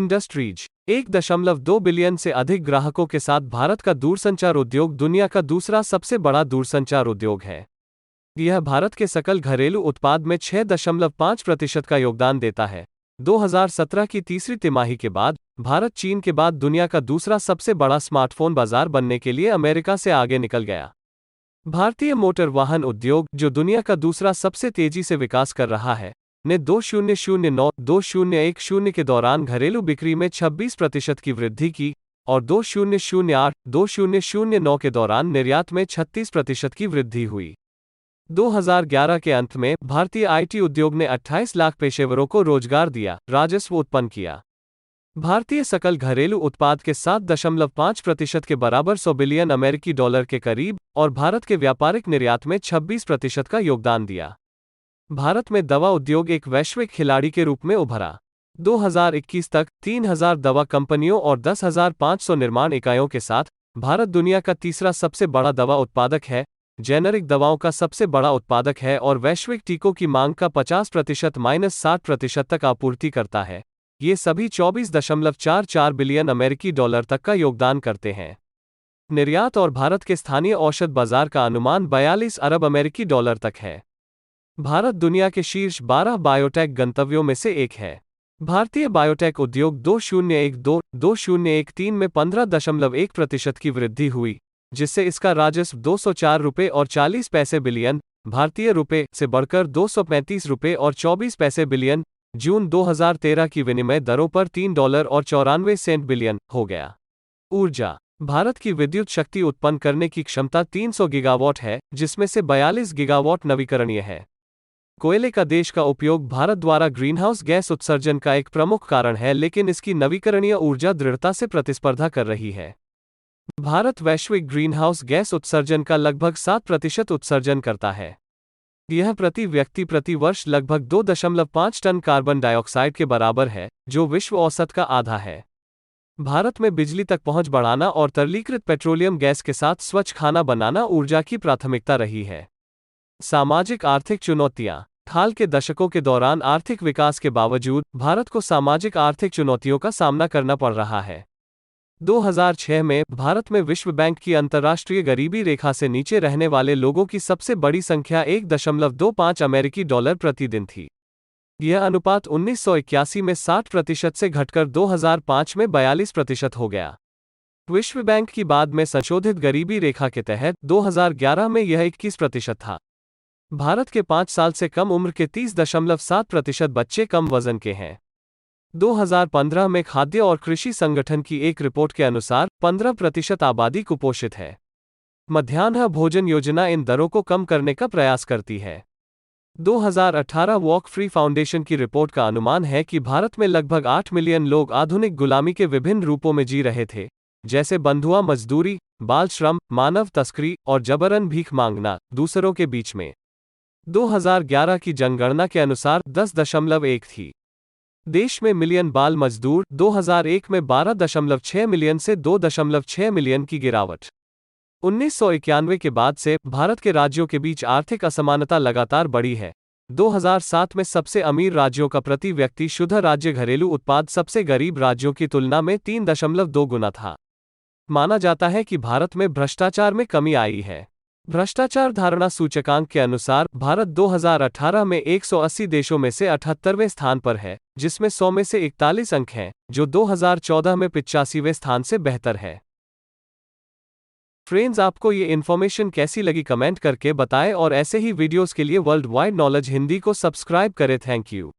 Industries 1.2 billion से अधिक ग्राहकों के साथ भारत का दूरसंचार उद्योग दुनिया का दूसरा सबसे बड़ा दूरसंचार उद्योग है। यह भारत के सकल घरेलू उत्पाद में 6.5% का योगदान देता है। 2017 की तीसरी तिमाही के बाद भारत चीन के बाद दुनिया का दूसरा सबसे बड़ा स्मार्टफोन बाजार बनने के लिए अमेरिका से आगे निकल गया। भारतीय मोटर वाहन उद्योग, जो दुनिया का दूसरा सबसे तेजी से विकास कर रहा है, ने 2009-2010 के दौरान घरेलू बिक्री में 26% की वृद्धि की और 2008-2009 के दौरान निर्यात में 36% की वृद्धि हुई। 2011 के अंत में भारतीय आईटी उद्योग ने 28 लाख पेशेवरों को रोजगार दिया, राजस्व उत्पन्न किया। भारतीय सकल घरेलू उत्पाद के 7.5% के बराबर 100 बिलियन अमेरिकी डॉलर के करीब और भारत के व्यापारिक निर्यात में 26% का योगदान दिया। भारत में दवा उद्योग एक वैश्विक खिलाड़ी के रूप में उभरा। 2021 तक 3000 दवा कंपनियों और 10,500 निर्माण इकाइयों के साथ भारत दुनिया का तीसरा सबसे बड़ा दवा उत्पादक है, जेनेरिक दवाओं का सबसे बड़ा उत्पादक है और वैश्विक टीकों की मांग का 50%-60% तक आपूर्ति करता है। ये सभी 24.44 बिलियन अमेरिकी डॉलर तक का योगदान करते हैं। निर्यात और भारत के स्थानीय औषध बाजार का अनुमान 42 अरब अमेरिकी डॉलर तक है। भारत दुनिया के शीर्ष 12 बायोटेक गंतव्यों में से एक है। भारतीय बायोटेक उद्योग 2012-2013 में 15.1% की वृद्धि हुई, जिससे इसका राजस्व 204 रुपये और 40 पैसे बिलियन भारतीय रुपये से बढ़कर 235 रुपये और 24 पैसे बिलियन जून 2013 की विनिमय दरों पर $3.94 बिलियन हो गया। ऊर्जा, भारत की विद्युत शक्ति उत्पन्न करने की क्षमता 300 गीगावाट है, जिसमें से 42 गीगावाट नवीकरणीय है। कोयले का देश का उपयोग भारत द्वारा ग्रीनहाउस गैस उत्सर्जन का एक प्रमुख कारण है, लेकिन इसकी नवीकरणीय ऊर्जा दृढ़ता से प्रतिस्पर्धा कर रही है। भारत वैश्विक ग्रीनहाउस गैस उत्सर्जन का लगभग 7% उत्सर्जन करता है। यह प्रति व्यक्ति प्रति वर्ष लगभग 2.5 टन कार्बन डाइऑक्साइड के बराबर है, जो विश्व औसत का आधा है। भारत में बिजली तक पहुंच बढ़ाना और तरलीकृत पेट्रोलियम गैस के साथ स्वच्छ खाना बनाना ऊर्जा की प्राथमिकता रही है। सामाजिक आर्थिक चुनौतियां, हाल के दशकों के दौरान आर्थिक विकास के बावजूद भारत को सामाजिक आर्थिक चुनौतियों का सामना करना पड़ रहा है। 2006 में भारत में विश्व बैंक की अंतर्राष्ट्रीय गरीबी रेखा से नीचे रहने वाले लोगों की सबसे बड़ी संख्या 1.25 अमेरिकी डॉलर प्रतिदिन थी। यह अनुपात 1981 में 60% से घटकर 2005 में 42% हो गया। विश्व बैंक की बाद में संशोधित गरीबी रेखा के तहत 2011 में यह 21% था। भारत के 5 साल से कम उम्र के 30.7% बच्चे कम वजन के हैं। 2015 में खाद्य और कृषि संगठन की एक रिपोर्ट के अनुसार 15% आबादी कुपोषित है। मध्याह्न भोजन योजना इन दरों को कम करने का प्रयास करती है। 2018 वॉक फ्री फाउंडेशन की रिपोर्ट का अनुमान है कि भारत में लगभग 8 मिलियन लोग आधुनिक गुलामी के विभिन्न रूपों में जी रहे थे, जैसे बंधुआ मजदूरी, बाल श्रम, मानव तस्करी और जबरन भीख मांगना दूसरों के बीच में। 2011 की जनगणना के अनुसार 10.1 थी। देश में मिलियन बाल मजदूर 2001 में 12.6 मिलियन से 2.6 मिलियन की गिरावट। 1991 के बाद से भारत के राज्यों के बीच आर्थिक असमानता लगातार बढ़ी है। 2007 में सबसे अमीर राज्यों का प्रति व्यक्ति शुद्ध राज्य घरेलू उत्पाद सबसे गरीब राज्यों की तुलना में 3.2 गुना था। माना जाता है कि भारत में भ्रष्टाचार में कमी आई है। भ्रष्टाचार धारणा सूचकांक के अनुसार भारत 2018 में 180 देशों में से 78वें स्थान पर है, जिसमें 100 में से 41 अंक हैं, जो 2014 में 85वें स्थान से बेहतर है। फ्रेंड्स, आपको ये इन्फॉर्मेशन कैसी लगी कमेंट करके बताएं और ऐसे ही वीडियोस के लिए वर्ल्ड वाइड नॉलेज हिंदी को सब्सक्राइब करें। Thank you.